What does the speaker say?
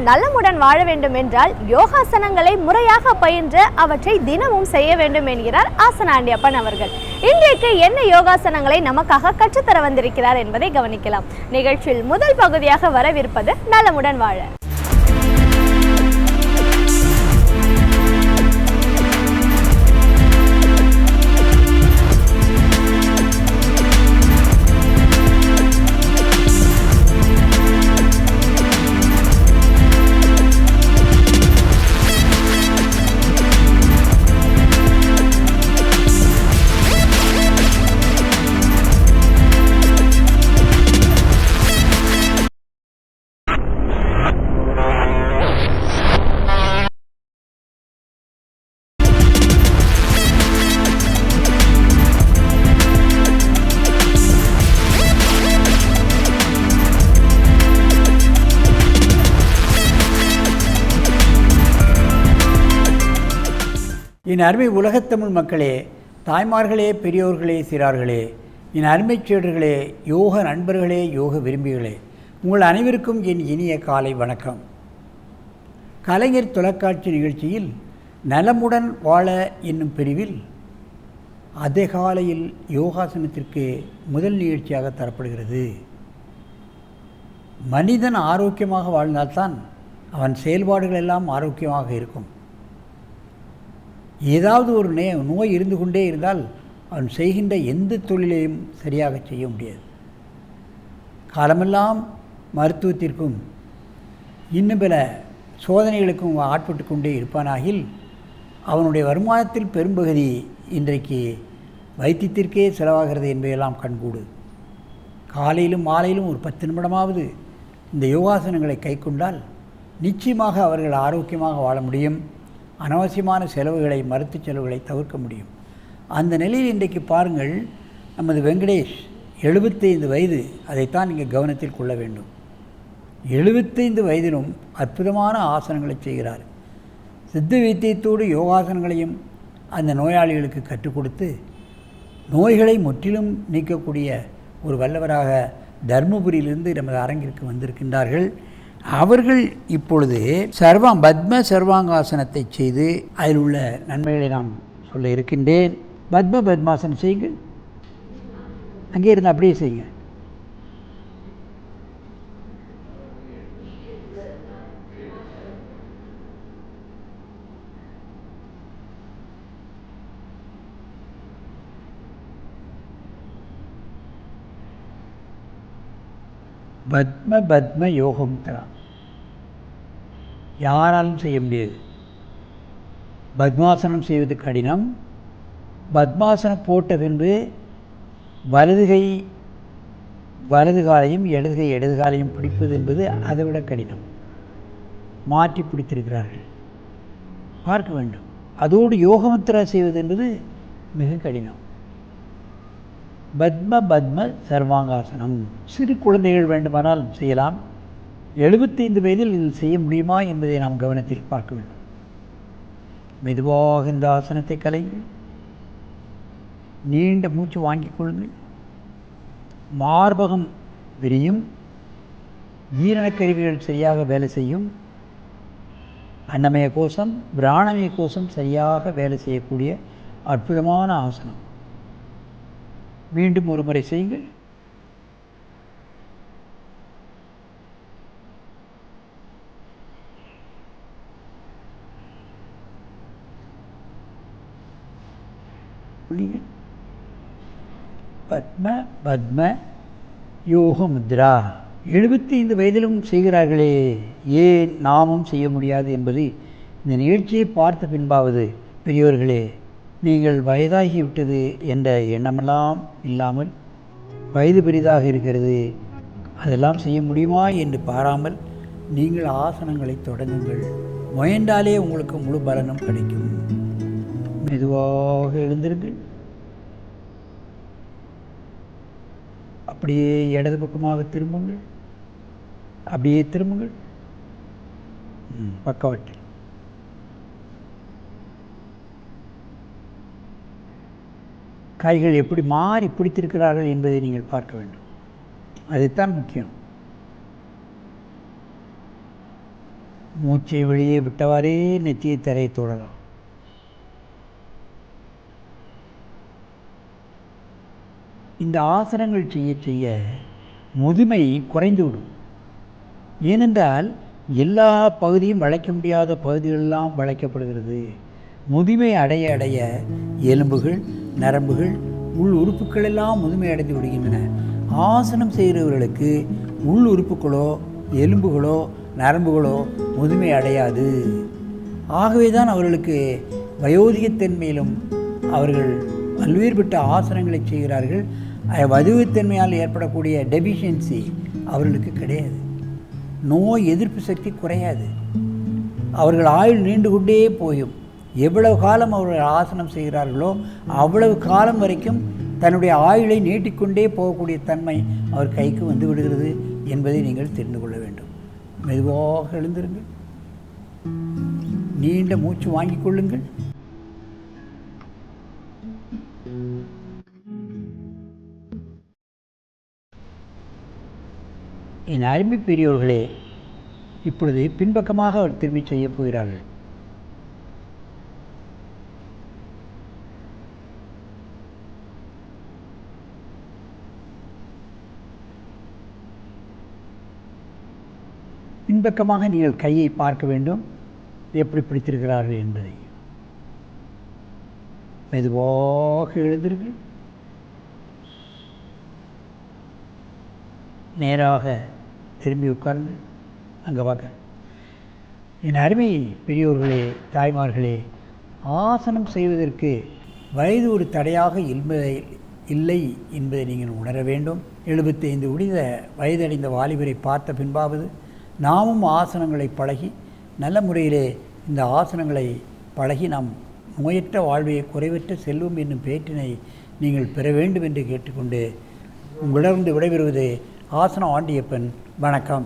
நலமுடன் வாழ வேண்டும் என்றால் யோகாசனங்களை முறையாக பயின்று அவற்றை தினமும் செய்ய வேண்டும் என்கிறார் ஆசனாண்டியப்பன் அவர்கள். இன்றைக்கு என்ன யோகாசனங்களை நமக்காக கற்றுத்தர வந்திருக்கிறார் என்பதை கவனிக்கலாம். நிகழ்ச்சியில் முதல் பகுதியாக வரவிருப்பது நலமுடன் வாழ. என் அருமை உலகத்தமிழ் மக்களே, தாய்மார்களே, பெரியோர்களே, சிறார்களே, என் அருமை சீடர்களே, யோக நண்பர்களே, யோக விரும்பிகளே, உங்கள் அனைவருக்கும் என் இனிய காலை வணக்கம். கலைஞர் தொலைக்காட்சி நிகழ்ச்சியில் நலமுடன் வாழ என்னும் பிரிவில் அதிகாலையில் யோகாசனத்திற்கு முதல் நிகழ்ச்சியாக தரப்படுகிறது. மனிதன் ஆரோக்கியமாக வாழ்ந்தால்தான் அவன் செயல்பாடுகள் எல்லாம் ஆரோக்கியமாக இருக்கும். ஏதாவது ஒரு நோய் இருந்து கொண்டே இருந்தால் அவன் செய்கின்ற எந்த தொழிலையும் சரியாக செய்ய முடியாது. காலமெல்லாம் மருத்துவத்திற்கும் இன்னும் பல சோதனைகளுக்கும் ஆட்பட்டு கொண்டே இருப்பானாகில் அவனுடைய வருமானத்தில் பெரும்பகுதி இன்றைக்கு வைத்தியத்திற்கே செலவாகிறது என்பதையெல்லாம் கண்கூடு. காலையிலும் மாலையிலும் ஒரு 10 நிமிடமாவது இந்த யோகாசனங்களை கைக்கொண்டால் நிச்சயமாக அவர்கள் ஆரோக்கியமாக வாழ முடியும். அனாவசியமான செலவுகளை, மருத்துவ செலவுகளை தவிர்க்க முடியும். அந்த நிலையில் இன்றைக்கு பாருங்கள், நமது வெங்கடேஷ் 75 வயது. அதைத்தான் நீங்கள் கவனத்தில் கொள்ள வேண்டும். 75 வயதிலும் அற்புதமான ஆசனங்களை செய்கிறார். சித்த வைத்தியத்தோடு யோகாசனங்களையும் அந்த நோயாளிகளுக்கு கற்றுக் கொடுத்து நோய்களை முற்றிலும் நீக்கக்கூடிய ஒரு வல்லவராக தர்மபுரியிலிருந்து நமது அரங்கிற்கு வந்திருக்கின்றார்கள். அவர்கள் இப்பொழுது பத்ம சர்வாங்காசனத்தை செய்து அதில் உள்ள நன்மைகளை நான் சொல்ல இருக்கின்றேன். பத்மாசனம் செய்யுங்க. அங்கே இருந்து அப்படியே செய்யுங்க. பத்ம யோகம் தரா யாராலும் செய்ய முடியாது. பத்மாசனம் செய்வது கடினம். பத்மாசனம் போட்ட பின்பு வலது காலையும் இடது காலையும் பிடிப்பது என்பது அதை விட கடினம். மாற்றி பிடித்திருக்கிறார்கள், பார்க்க வேண்டும். அதோடு யோகமுத்ரா செய்வது என்பது மிக கடினம். பத்ம சர்வாங்காசனம் சிறு குழந்தைகள் வேண்டுமானால் செய்யலாம். 75 வயதில் இதில் செய்ய முடியுமா என்பதை நாம் கவனத்தில் பார்க்க வேண்டும். மெதுவாக இந்த ஆசனத்தை கலையுங்கள். நீண்ட மூச்சு வாங்கிக் கொள்ளுங்கள். மார்பகம் விரியும். ஜீரணக்கருவிகள் சரியாக வேலை செய்யும். அன்னமய கோஷம், பிராணமய கோஷம் சரியாக வேலை செய்யக்கூடிய அற்புதமான ஆசனம். மீண்டும் ஒரு முறை செய்யுங்கள். பத்ம யோக முத்ரா 75 வயதிலும் செய்கிறார்களே, ஏன் நாமும் செய்ய முடியாது என்பது இந்த நிகழ்ச்சியை பார்த்த பின்பாவது பெரியோர்களே, நீங்கள் வயதாகிவிட்டது என்ற எண்ணமெல்லாம் இல்லாமல், வயது பெரிதாக இருக்கிறது அதெல்லாம் செய்ய முடியுமா என்று பாராமல் நீங்கள் ஆசனங்களை தொடங்குங்கள். முயன்றாலே உங்களுக்கு முழு பலனும் கிடைக்கும். மெதுவாக எழுந்திருங்கள். அப்படியே இடது பக்கமாக திரும்புங்கள், அப்படியே திரும்புங்கள். பக்கவாட்டில் கைகள் எப்படி மாறி பிடித்திருக்கிறார்கள் என்பதை நீங்கள் பார்க்க வேண்டும். அதுதான் முக்கியம். மூச்சை வெளியே விட்டவாறே நெற்றியை தரையை தொடலாம். இந்த ஆசனங்கள் செய்ய செய்ய முதுமை குறைந்துவிடும். ஏனென்றால் எல்லா பகுதியும் வளைக்க முடியாத பகுதிகளெல்லாம் வளைக்கப்படுகிறது. முதுமை அடைய அடைய எலும்புகள், நரம்புகள், உள் உறுப்புகள் எல்லாம் முதுமை அடைந்து விடுகின்றன. ஆசனம் செய்கிறவர்களுக்கு உள் உறுப்புகளோ எலும்புகளோ நரம்புகளோ முதுமை அடையாது. ஆகவே தான் அவர்களுக்கு வயோதிகத்தன்மையிலும் அவர்கள் பல்வேறுபட்ட ஆசனங்களை செய்கிறார்கள். வயோதிகத்தன்மையால் ஏற்படக்கூடிய டெபிஷியன்சி அவர்களுக்கு கிடையாது. நோய் எதிர்ப்பு சக்தி குறையாது. அவர்கள் ஆயுள் நீண்டு கொண்டே போயும். எவ்வளவு காலம் அவர்கள் ஆசனம் செய்கிறார்களோ அவ்வளவு காலம் வரைக்கும் தன்னுடைய ஆயுளை நீட்டிக்கொண்டே போகக்கூடிய தன்மை அவர் கைக்கு வந்து விடுகிறது என்பதை நீங்கள் தெரிந்து கொள்ள வேண்டும். மெதுவாக எழுந்திருங்கள், நீண்ட மூச்சு வாங்கிக் கொள்ளுங்கள். என் அருமை பெரியோர்களே, இப்பொழுது பின்பக்கமாக அவர் திரும்பி செய்ய போகிறார்கள். பின்பக்கமாக நீங்கள் கையை பார்க்க வேண்டும், எப்படி பிடித்திருக்கிறார்கள் என்பதை. மெதுவாக எழுந்திருங்கள், நேராக திரும்பி உட்காருங்கள். அங்கே பார்க்க. என் அருமை பெரியோர்களே, தாய்மார்களே, ஆசனம் செய்வதற்கு வயது ஒரு தடையாக இல்லை என்பதை நீங்கள் உணர வேண்டும். 75 வயதடைந்த வாலிபரை பார்த்த பின்பாவது நாமும் ஆசனங்களை பழகி நல்ல முறையிலே இந்த ஆசனங்களை பழகி நாம் நோயற்ற வாழ்வை குறைவற்ற செல்வம் என்னும் பேற்றினை நீங்கள் பெற வேண்டும் என்று கேட்டுக்கொண்டு உங்களிடமிருந்து விடைபெறுவது ஆசனம் ஆண்டியப்பன். வணக்கம்.